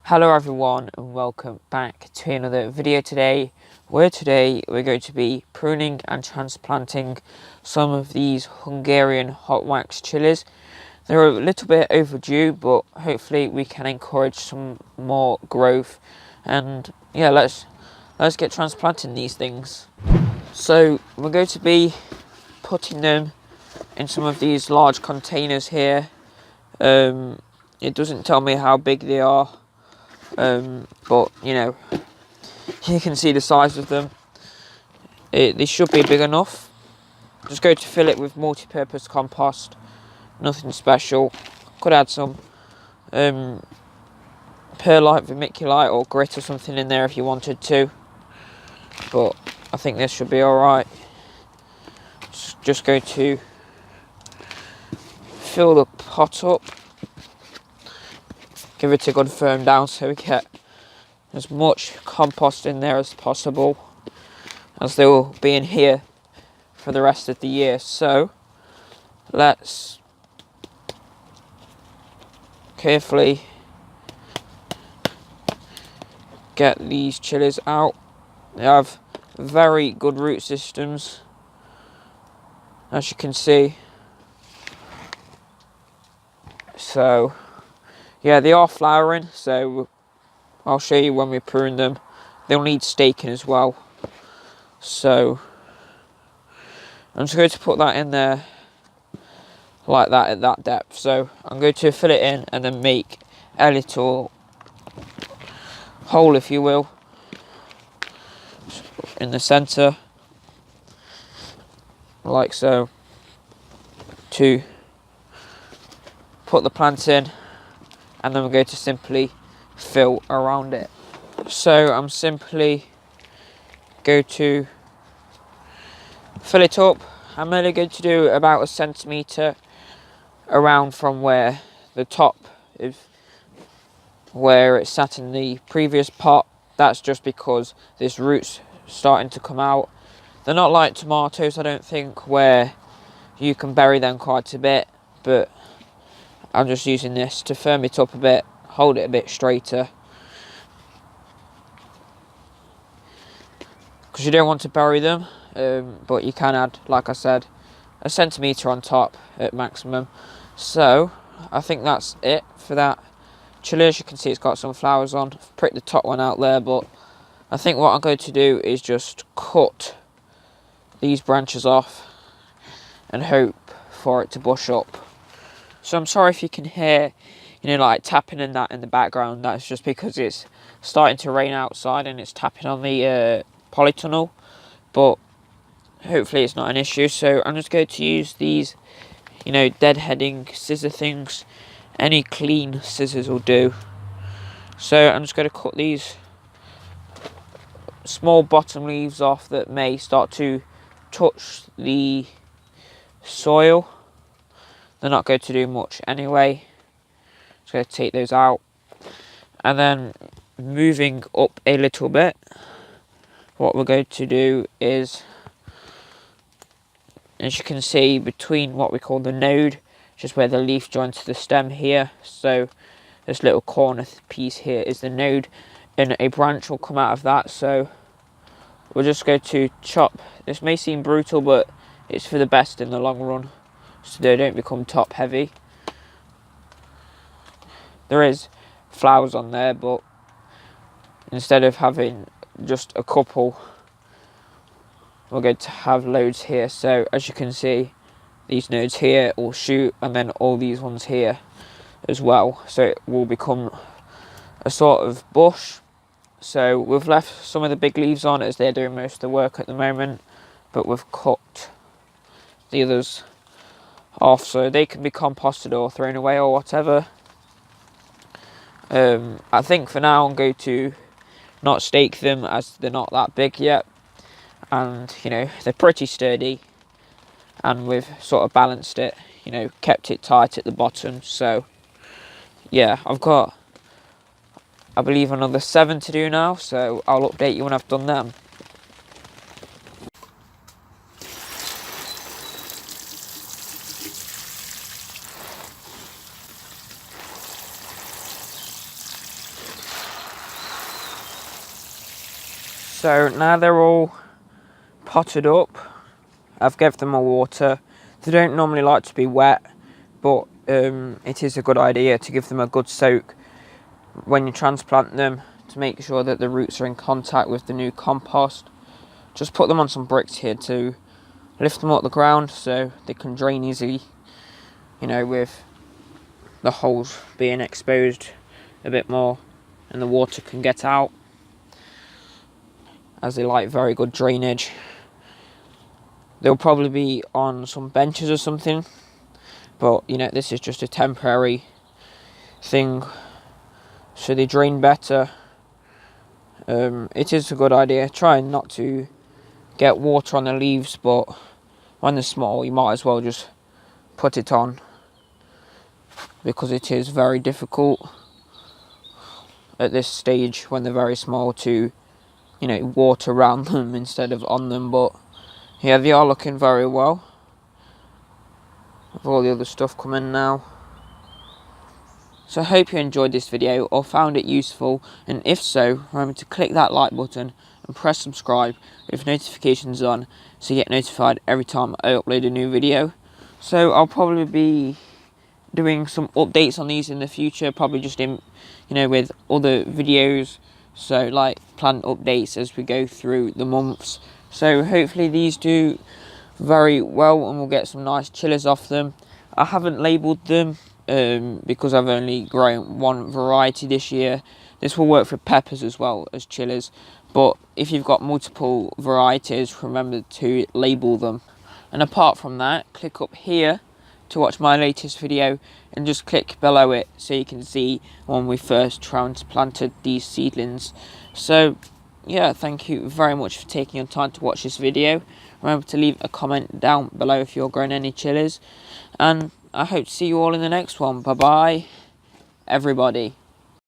Hello everyone and welcome back to another video today, where today we're going to be pruning and transplanting some of these Hungarian hot wax chilies. They're a little bit overdue, but hopefully we can encourage some more growth, and yeah, let's get transplanting these things. So we're going to be putting them in some of these large containers here. It doesn't tell me how big they are, but you can see the size of them. They should be big enough. Just going to fill it with multi-purpose compost, nothing special. Could add some perlite, vermiculite or grit or something in there if you wanted to, but I think this should be alright. Just going to fill the pot up, give it a good firm down so we get as much compost in there as possible, as they will be in here for the rest of the year. So let's carefully get these chilies out. They have very good root systems, as you can see. So yeah, they are flowering, so I'll show you when we prune them. They'll need staking as well. So I'm just going to put that in there like that at that depth. So I'm going to fill it in and then make a little hole, if you will, in the center, like so, to put the plant in, and then we're going to simply fill around it. So I'm simply going to fill it up. I'm only going to do about 1 centimetre around from where the top is, where it sat in the previous pot. That's just because this root's starting to come out. They're not like tomatoes, I don't think, where you can bury them quite a bit, but I'm just using this to firm it up a bit, hold it a bit straighter, because you don't want to bury them, but you can add, like I said, 1 centimetre on top at maximum. So I think that's it for that chili. As you can see, it's got some flowers on. I've pricked the top one out there, but I think what I'm going to do is just cut these branches off and hope for it to bush up. So I'm sorry if you can hear, like tapping and that in the background. That's just because it's starting to rain outside and it's tapping on the polytunnel, but hopefully it's not an issue. So I'm just going to use these, deadheading scissor things. Any clean scissors will do. So I'm just going to cut these small bottom leaves off that may start to touch the soil. They're not going to do much anyway. Just going to take those out, and then moving up a little bit, what we're going to do is, as you can see, between what we call the node, just where the leaf joins to the stem here, so this little corner piece here is the node, and a branch will come out of that. So we're just going to chop. This may seem brutal, but it's for the best in the long run, so they don't become top heavy. There is flowers on there, but instead of having just a couple, we're going to have loads here. So as you can see, these nodes here will shoot, and then all these ones here as well, so it will become a sort of bush. So we've left some of the big leaves on, as they're doing most of the work at the moment, but we've cut the others off so they can be composted or thrown away or whatever. I think for now I'm going to not stake them, as they're not that big yet, and they're pretty sturdy, and we've sort of balanced it, kept it tight at the bottom. So yeah, I've got, I believe, another 7 to do now, so I'll update you when I've done them. So now they're all potted up. I've given them a water. They don't normally like to be wet, but it is a good idea to give them a good soak when you transplant them to make sure that the roots are in contact with the new compost. Just put them on some bricks here to lift them off the ground so they can drain easily, you know, with the holes being exposed a bit more and the water can get out, as they like very good drainage. They'll probably be on some benches or something, but you know, this is just a temporary thing so they drain better. It is a good idea, trying not to get water on the leaves, but when they're small you might as well just put it on, because it is very difficult at this stage when they're very small to, you know, water around them instead of on them. But yeah, they are looking very well with all the other stuff coming now. So I hope you enjoyed this video or found it useful, and if so, remember to click that like button and press subscribe with notifications on so you get notified every time I upload a new video. So I'll probably be doing some updates on these in the future, probably just in, you know, with other videos, so like plant updates as we go through the months. So hopefully these do very well and we'll get some nice chilies off them. I haven't labelled them because I've only grown one variety this year. This will work for peppers as well as chilies, but if you've got multiple varieties, remember to label them. And apart from that, click up here to watch my latest video and just click below it so you can see when we first transplanted these seedlings. So yeah, thank you very much for taking your time to watch this video. Remember to leave a comment down below if you're growing any chilies, and I hope to see you all in the next one. Bye bye everybody.